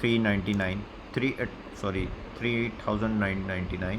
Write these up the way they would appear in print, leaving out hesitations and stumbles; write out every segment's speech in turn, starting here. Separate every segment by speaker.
Speaker 1: 3999،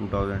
Speaker 1: 2000.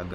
Speaker 1: 1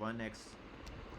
Speaker 1: 1x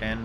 Speaker 1: 10،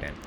Speaker 1: 10،